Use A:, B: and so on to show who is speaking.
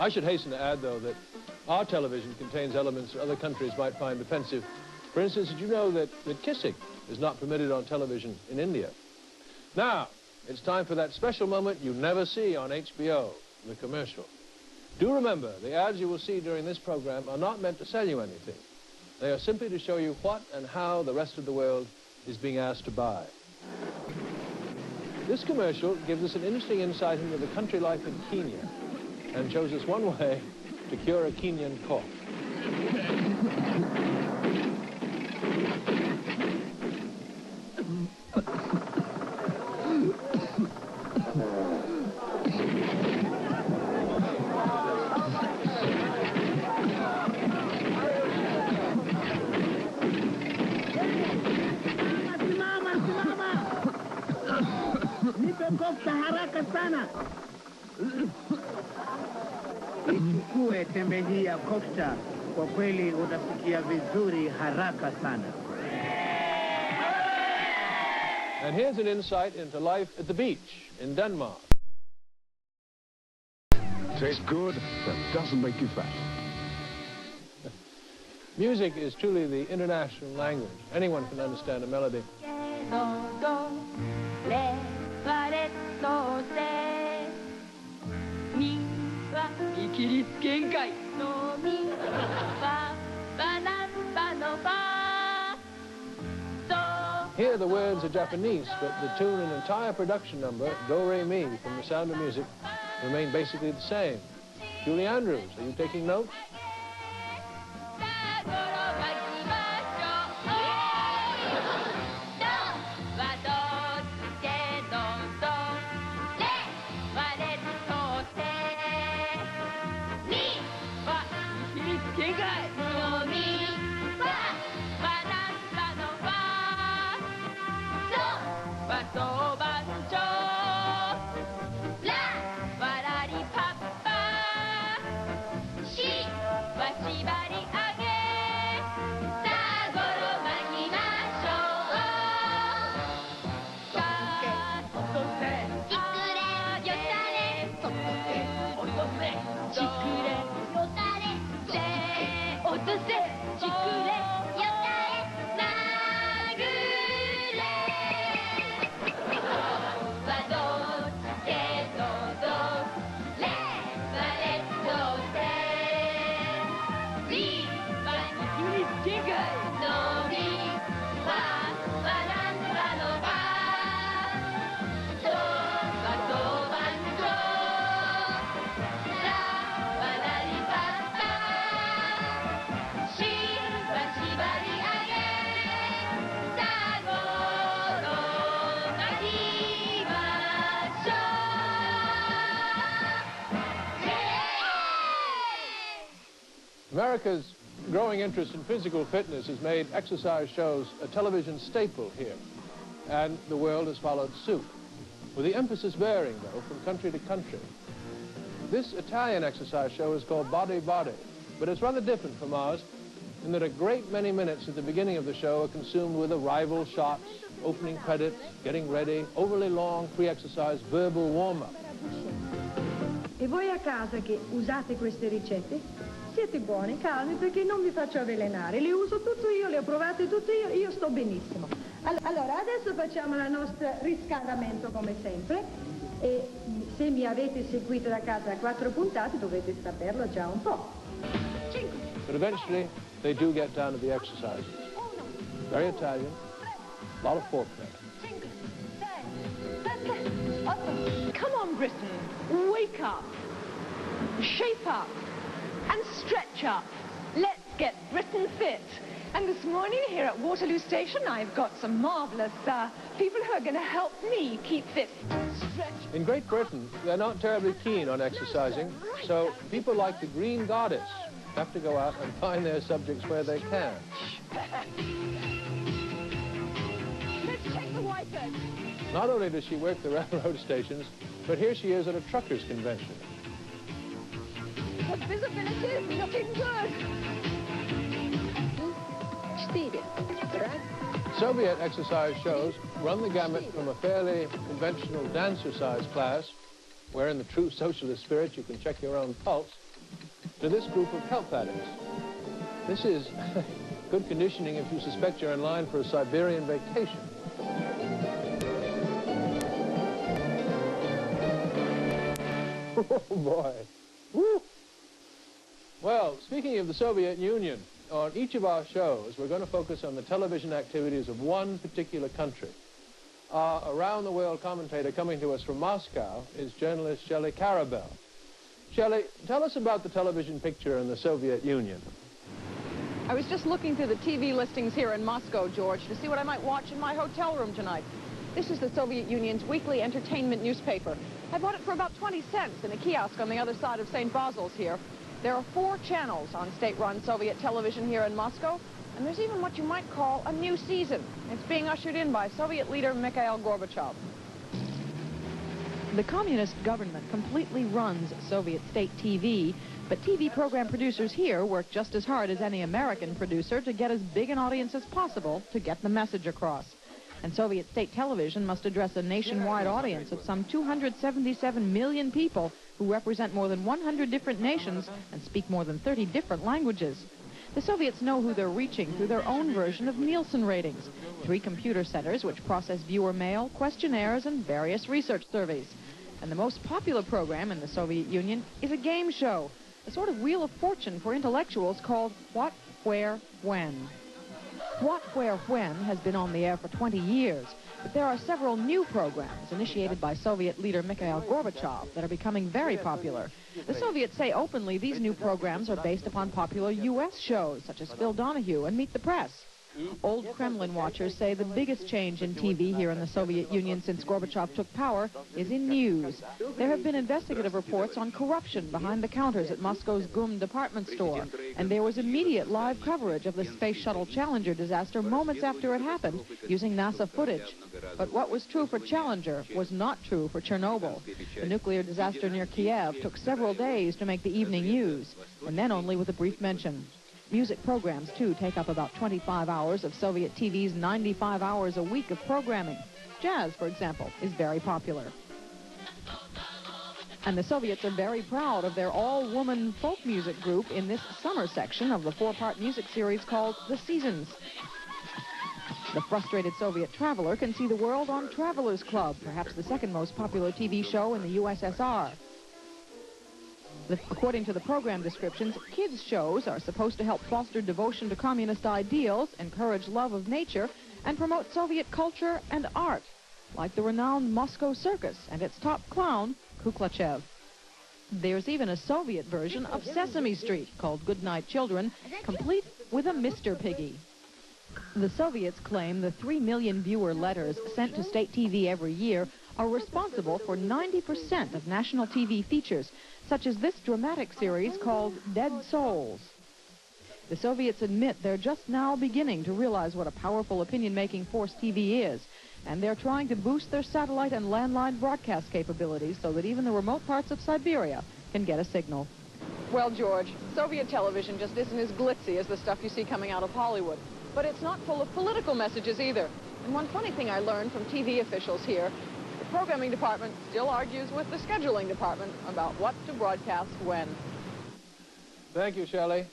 A: I should hasten to add, though, that our television contains elements that other countries might find offensive. For instance, did you know that kissing is not permitted on television in India? Now, it's time for that special moment you never see on HBO, the commercial. Do remember, the ads you will see during this program are not meant to sell you anything. They are simply to show you what and how the rest of the world is being asked to buy. This commercial gives us an interesting insight into the country life in Kenya and shows us one way to cure a Kenyan cough.
B: Haraka sana. Ichukue tembe hii ya Costa, kwa kweli utasikia vizuri haraka sana.
A: And here's an insight into life at the beach in Denmark.
C: Tastes good, but doesn't make you fat.
A: Music is truly the international language. Anyone can understand a melody. Here the words are Japanese, but the tune and entire production number, Do Re Mi, from The Sound of Music, remain basically the same. Julie Andrews, are you taking notes? America's growing interest in physical fitness has made exercise shows a television staple here, and the world has followed suit, with the emphasis varying, though, from country to country. This Italian exercise show is called Body Body, but it's rather different from ours in that a great many minutes at the beginning of the show are consumed with arrival shots, opening credits, getting ready, overly long pre-exercise verbal warm-up.
D: E voi a casa che usate queste ricette? Siete buoni, calmi, perché non vi faccio avvelenare. Le uso tutte io, le ho provate tutte io sto benissimo. Allora, adesso facciamo il nostro riscaldamento come sempre. E se mi avete seguito da casa a 4 puntate, dovete saperlo già un po'. 5.
A: But eventually, they do get down to the exercises. Very Italian, a lot of foreplay.
D: 5, 6, 7, 8.
E: Come on, Britain, wake up, shape up, and stretch up. Let's get Britain fit. And this morning here at Waterloo Station, I've got some marvellous people who are going to help me keep fit. Stretch.
A: In Great Britain, they're not terribly keen on exercising, so people like the Green Goddess have to go out and find their subjects where they can.
E: Let's check the wipers.
A: Not only does she work the railroad stations, but here she is at a truckers' convention.
E: The visibility is looking good.
A: Soviet exercise shows run the gamut from a fairly conventional dancer-size class, where in the true socialist spirit you can check your own pulse, to this group of kelp addicts. This is good conditioning if you suspect you're in line for a Siberian vacation. Oh, boy. Woo. Well, speaking of the Soviet Union, on each of our shows, we're going to focus on the television activities of one particular country. Our around-the-world commentator coming to us from Moscow is journalist Shelley Karabel. Shelley, tell us about the television picture in the Soviet Union.
F: I was just looking through the TV listings here in Moscow, George, to see what I might watch in my hotel room tonight. This is the Soviet Union's weekly entertainment newspaper. I bought it for about 20 cents in a kiosk on the other side of St. Basil's here. There are 4 channels on state-run Soviet television here in Moscow, and there's even what you might call a new season. It's being ushered in by Soviet leader Mikhail Gorbachev. The communist government completely runs Soviet state TV, but TV program producers here work just as hard as any American producer to get as big an audience as possible to get the message across. And Soviet state television must address a nationwide audience of some 277 million people who represent more than 100 different nations and speak more than 30 different languages. The Soviets know who they're reaching through their own version of Nielsen ratings, 3 computer centers which process viewer mail, questionnaires, and various research surveys. And the most popular program in the Soviet Union is a game show, a sort of wheel of fortune for intellectuals called What, Where, When. What, Where, When has been on the air for 20 years, but there are several new programs initiated by Soviet leader Mikhail Gorbachev that are becoming very popular. The Soviets say openly these new programs are based upon popular U.S. shows, such as Phil Donahue and Meet the Press. Old Kremlin watchers say the biggest change in TV here in the Soviet Union since Gorbachev took power is in news. There have been investigative reports on corruption behind the counters at Moscow's GUM department store, and there was immediate live coverage of the Space Shuttle Challenger disaster moments after it happened, using NASA footage. But what was true for Challenger was not true for Chernobyl. The nuclear disaster near Kiev took several days to make the evening news, and then only with a brief mention. Music programs, too, take up about 25 hours of Soviet TV's 95 hours a week of programming. Jazz, for example, is very popular. And the Soviets are very proud of their all-woman folk music group in this summer section of the 4-part music series called The Seasons. The frustrated Soviet traveler can see the world on Travelers Club, perhaps the second most popular TV show in the USSR. According to the program descriptions, kids' shows are supposed to help foster devotion to communist ideals, encourage love of nature, and promote Soviet culture and art, like the renowned Moscow Circus and its top clown, Kuklachev. There's even a Soviet version of Sesame Street called Goodnight Children, complete with a Mr. Piggy. The Soviets claim the 3 million viewer letters sent to state TV every year are responsible for 90% of national TV features, such as this dramatic series called Dead Souls. The Soviets admit they're just now beginning to realize what a powerful opinion-making force TV is, and they're trying to boost their satellite and landline broadcast capabilities so that even the remote parts of Siberia can get a signal. Well, George, Soviet television just isn't as glitzy as the stuff you see coming out of Hollywood. But it's not full of political messages either. And one funny thing I learned from TV officials here, the programming department still argues with the scheduling department about what to broadcast when.
A: Thank you, Shelley.